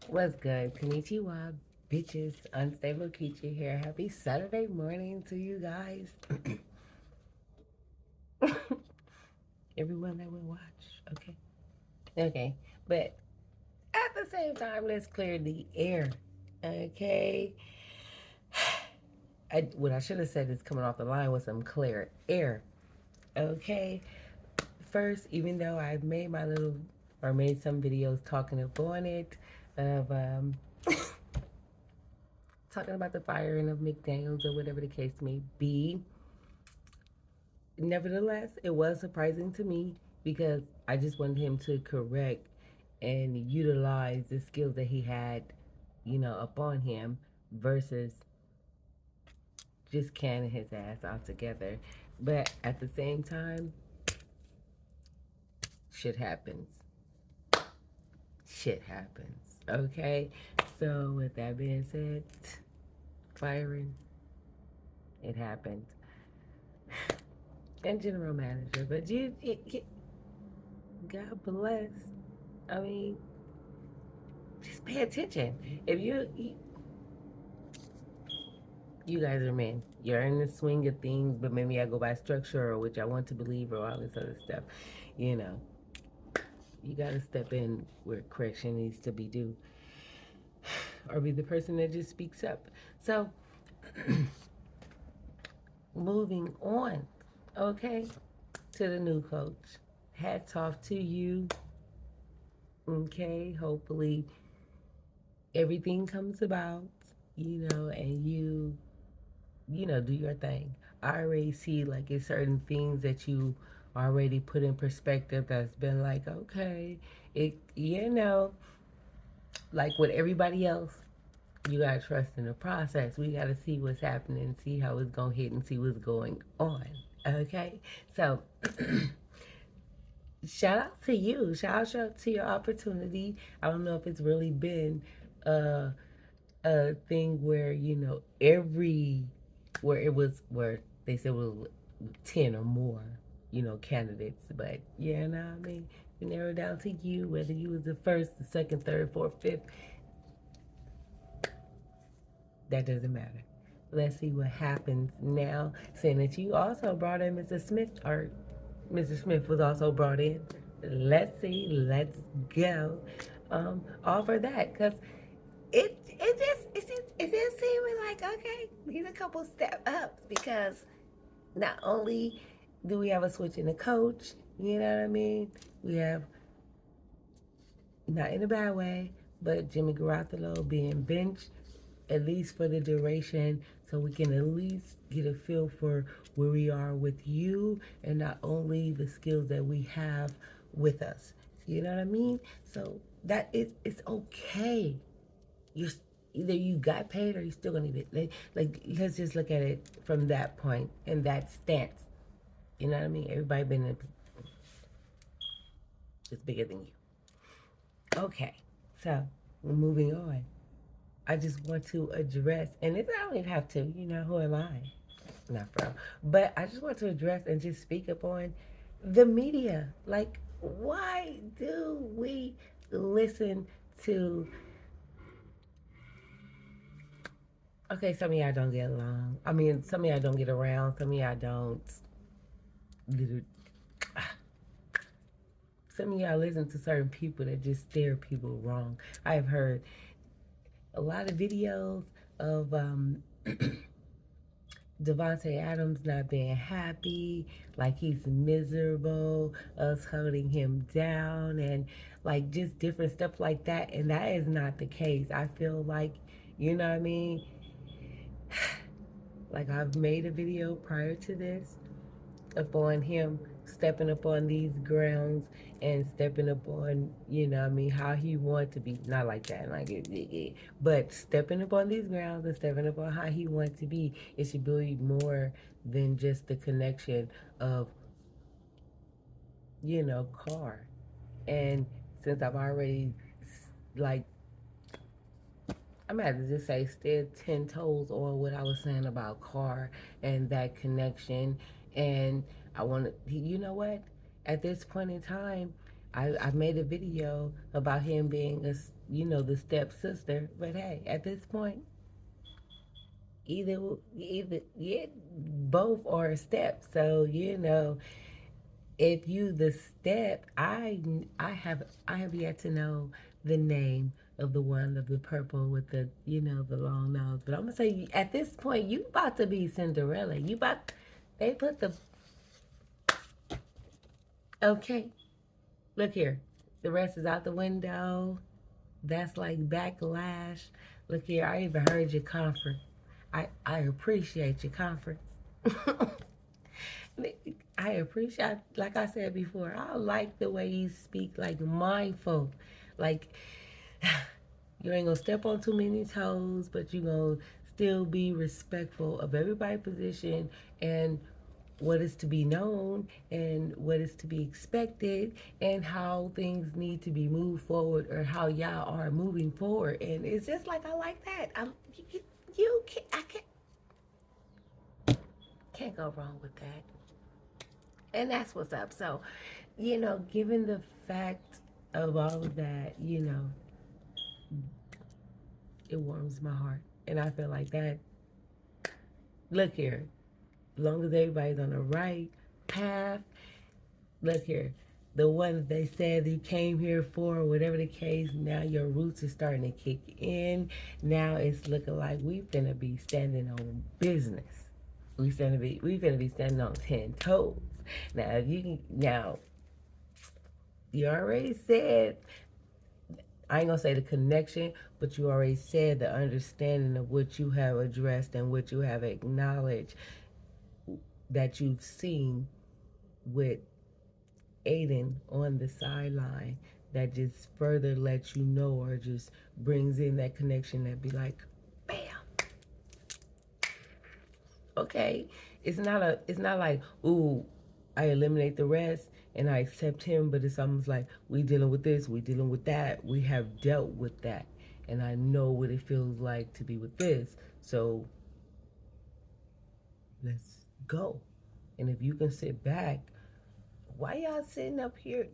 What's good? Konnichiwa, bitches. Unstable Creature here. Happy Saturday morning to you guys. Everyone that will watch. Okay. Okay. But at the same time, let's clear the air. Okay. What I should have said is coming off the line with some clear air. Okay. First, even though I've made my little or made some videos talking upon it of talking about the firing of McDaniels or whatever the case may be. Nevertheless, it was surprising to me because I just wanted him to correct and utilize the skills that he had, upon him versus just canning his ass altogether. But at the same time, shit happens. Shit happens. Okay? So, with that being said, firing, it happened. And general manager, but God bless. I mean, just pay attention. If you guys are men, you're in the swing of things, but maybe I go by structure or which I want to believe or all this other stuff. You know, you got to step in where correction needs to be due, or be the person that just speaks up. So, moving on, okay, to the new coach. Hats off to you. Okay, hopefully everything comes about, and you do your thing. I already see like it's certain things that you already put in perspective that's been like, okay, like with everybody else, you gotta trust in the process. We gotta see what's happening, see how it's gonna hit, and see what's going on. Okay, so shout out to you. Shout out to your opportunity. I don't know if it's really been uh a thing where where they said it was 10 or more candidates, but I mean, you narrow down to you, whether you was the first, the second, third, fourth, fifth, that doesn't matter. Let's see what happens now, saying that you also brought in Mrs. Smith, or Mrs. Smith was also brought in. Let's see, let's go. All for that, because it just seeming like, okay, he's a couple step ups, because not only do we have a switch in the coach, you know what I mean? We have, not in a bad way, but Jimmy Garoppolo being benched at least for the duration, so we can at least get a feel for where we are with you, and not only the skills that we have with us. You know what I mean? So that is, it's okay. You Either you got paid or you still gonna get like let's just look at it from that point and that stance. You know what I mean? Everybody been in, it's bigger than you. Okay, so we're moving on. I just want to address, and it's, I don't even have to, who am I? Not from, but I just want to address and just speak upon the media. Like, why do we listen to? Okay, some of y'all don't get along. I mean, some of y'all don't get around. Some of y'all don't. Some of y'all listen to certain people that just stare people wrong. I've heard a lot of videos of Devontae Adams not being happy, like he's miserable, us holding him down, and like just different stuff like that. And that is not the case. I feel like, you know what I mean? Like, I've made a video prior to this upon him stepping up on these grounds and stepping up on, I mean, how he wanted to be. Not like that, like but stepping up on these grounds and stepping up on how he wanted to be. It should be more than just the connection of, car. And since I've already, like, I'm gonna have to just say, stood 10 toes on what I was saying about car and that connection. And I want to, you know what? At this point in time, I made a video about him being the stepsister. But hey, at this point, either yeah, both are a step. So if you the step, I have yet to know the name of the one of the purple with the long nose. But I'm gonna say at this point you about to be Cinderella. They put the okay. Look here, the rest is out the window. That's like backlash. Look here, I even heard your conference. I appreciate your conference. I appreciate, like I said before, I like the way you speak, like mindful. Like, you ain't gonna step on too many toes, but you gonna still be respectful of everybody's position and what is to be known and what is to be expected and how things need to be moved forward or how y'all are moving forward. And it's just like, I like that. Can't go wrong with that. And that's what's up. So, given the fact of all of that, it warms my heart. And I feel like that, look here, as long as everybody's on the right path, look here, the one that they said you came here for, whatever the case, now your roots are starting to kick in. Now it's looking like we finna be standing on business. We finna be standing on 10 toes. Now, you already said, I ain't gonna say the connection, but you already said the understanding of what you have addressed and what you have acknowledged that you've seen with Aiden on the sideline, that just further lets you know or just brings in that connection that be like, bam. Okay, it's not like, ooh, I eliminate the rest and I accept him, but it's almost like we dealing with this, we dealing with that, we have dealt with that, and I know what it feels like to be with this. So let's go. And if you can sit back, why y'all sitting up here?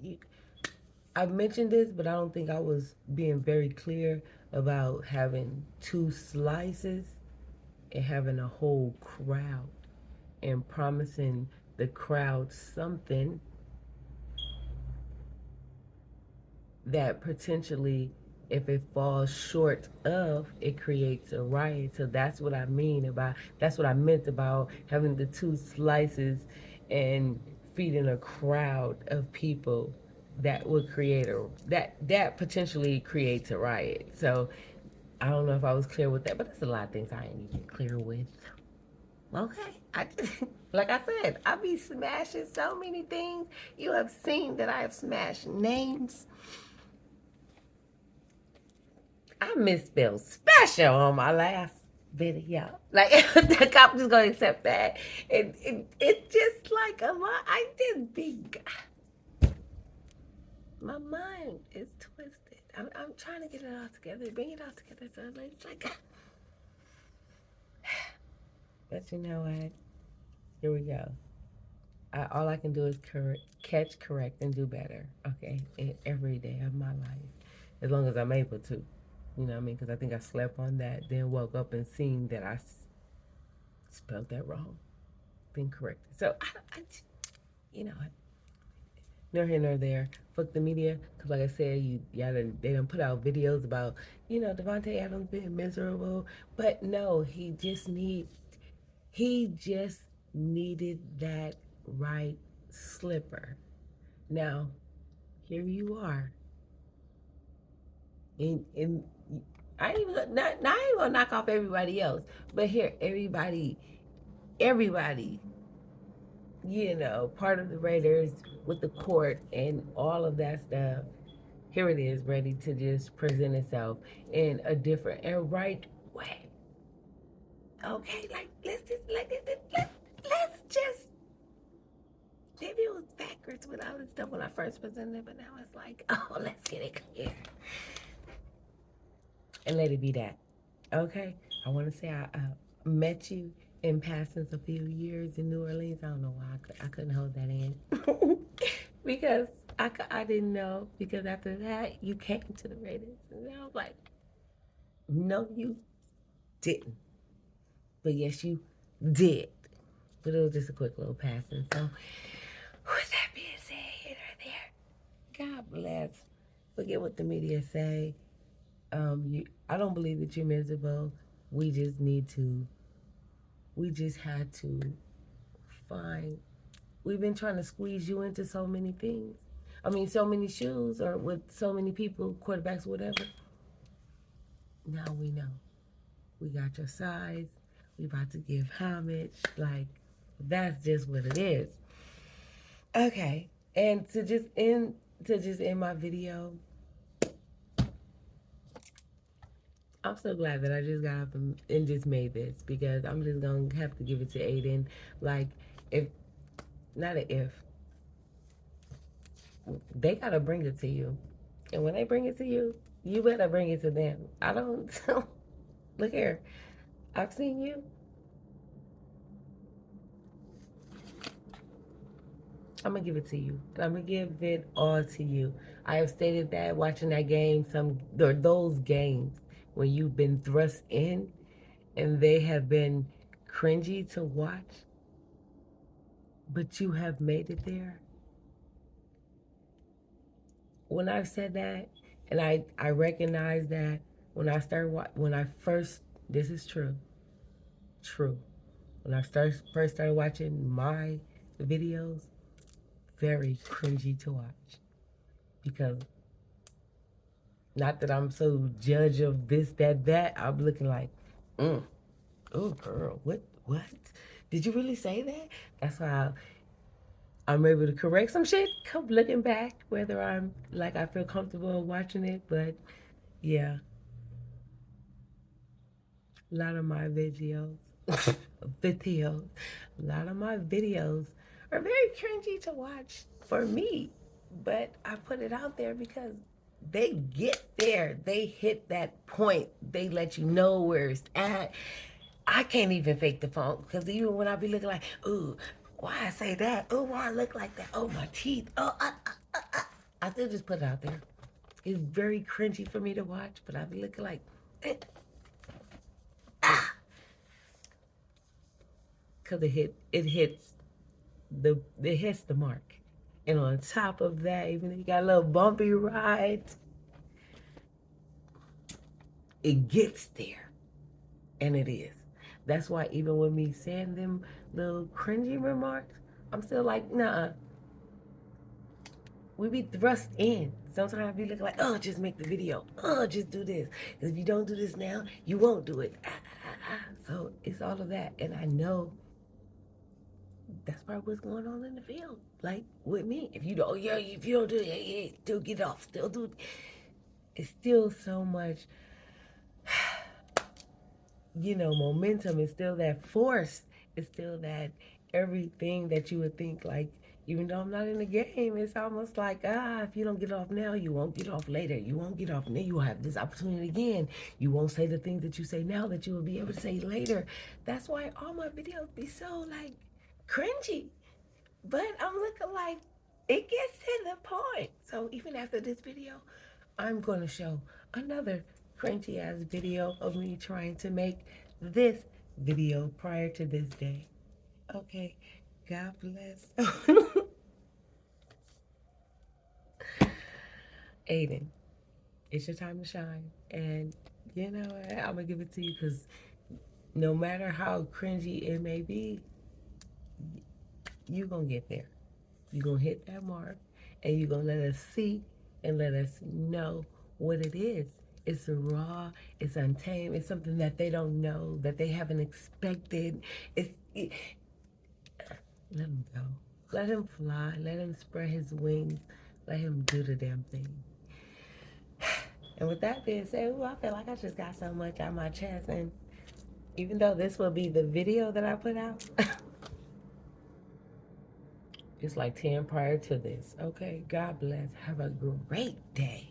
I mentioned this, but I don't think I was being very clear about having two slices and having a whole crowd and promising the crowd something that potentially, if it falls short of, it creates a riot. So that's what I meant about having the two slices and feeding a crowd of people that would create that potentially creates a riot. So I don't know if I was clear with that, but there's a lot of things I ain't even clear with. Okay. Like I said, I be smashing so many things. You have seen that I have smashed names. I misspelled special on my last video. Like, the cop just gonna accept that. It's just like a lot. I just be. My mind is twisted. I'm trying to get it all together, bring it all together. So it's like. But you know what? Here we go. All I can do is catch, correct, and do better. Okay, every day of my life, as long as I'm able to. You know what I mean? Because I think I slept on that, then woke up and seen that I spelled that wrong, then corrected. So you know what? Nor here nor there. Fuck the media, because like I said, they done put out videos about Devontae Adams being miserable, but no, he just needed that right slipper. Now, here you are. In I ain't even gonna knock off everybody else, but here everybody, part of the Raiders with the court and all of that stuff. Here it is, ready to just present itself in a different and right way. Okay, like let's just maybe it was backwards with all this stuff when I first presented it, but now it's like, oh, let's get it clear. And let it be that. Okay? I want to say I met you in passing a few years in New Orleans. I don't know why I couldn't hold that in. Because I didn't know, because after that, you came to the ratings. And I was like, no, you didn't. But yes, you did. But it was just a quick little passing. So, with that being said, right there, God bless. Forget what the media say. I don't believe that you're miserable. We just had to find, we've been trying to squeeze you into so many things. I mean, so many shoes, or with so many people, quarterbacks, whatever. Now we know. We got your size. We about to give homage. Like, that's just what it is. Okay. And to just end my video, I'm so glad that I just got up and just made this, because I'm just going to have to give it to Aiden. Like, if, not an if, they got to bring it to you. And when they bring it to you, you better bring it to them. I don't, look here. I've seen you. I'm going to give it to you. I'm going to give it all to you. I have stated that watching that game, those games when you've been thrust in and they have been cringy to watch, but you have made it there. When I've said that, and I recognize that when I first, this is true. When I first started watching my videos, very cringy to watch, because not that I'm so judge of this, that. I'm looking like, oh girl, what? Did you really say that? That's why I'm able to correct some shit. Come looking back, whether I'm like I feel comfortable watching it, but yeah, a lot of my videos, a lot of my videos are very cringy to watch for me, but I put it out there because they get there. They hit that point. They let you know where it's at. I can't even fake the funk, because even when I be looking like, ooh, why I say that? Ooh, why I look like that? Oh, my teeth. Oh, I still just put it out there. It's very cringy for me to watch, but I be looking like, because it hits the mark. And on top of that, even if you got a little bumpy ride, it gets there. And it is. That's why even with me saying them little cringy remarks, I'm still like, nah. We be thrust in. Sometimes I be looking like, oh, just make the video. Oh, just do this. Because if you don't do this now, you won't do it. So it's all of that. And I know that's probably what's going on in the field. Like with me. If you don't, if you don't do it, still get off. Still do it. It's still so much, momentum. It's still that force. It's still that everything that you would think, like, even though I'm not in the game, it's almost like, if you don't get off now, you won't get off later. You won't get off, and then you'll have this opportunity again. You won't say the things that you say now that you will be able to say later. That's why all my videos be so, like, cringy. But I'm looking like, it gets to the point. So even after this video, I'm going to show another cringy ass video of me trying to make this video prior to this day. Okay, God bless. Aiden, it's your time to shine. And I'm going to give it to you, because no matter how cringy it may be, you're going to get there. You're going to hit that mark, and you're going to let us see and let us know what it is. It's raw, it's untamed, it's something that they don't know, that they haven't expected. Let him go. Let him fly. Let him spread his wings. Let him do the damn thing. And with that being said, I feel like I just got so much on my chest. And even though this will be the video that I put out, it's like 10 prior to this. Okay, God bless. Have a great day.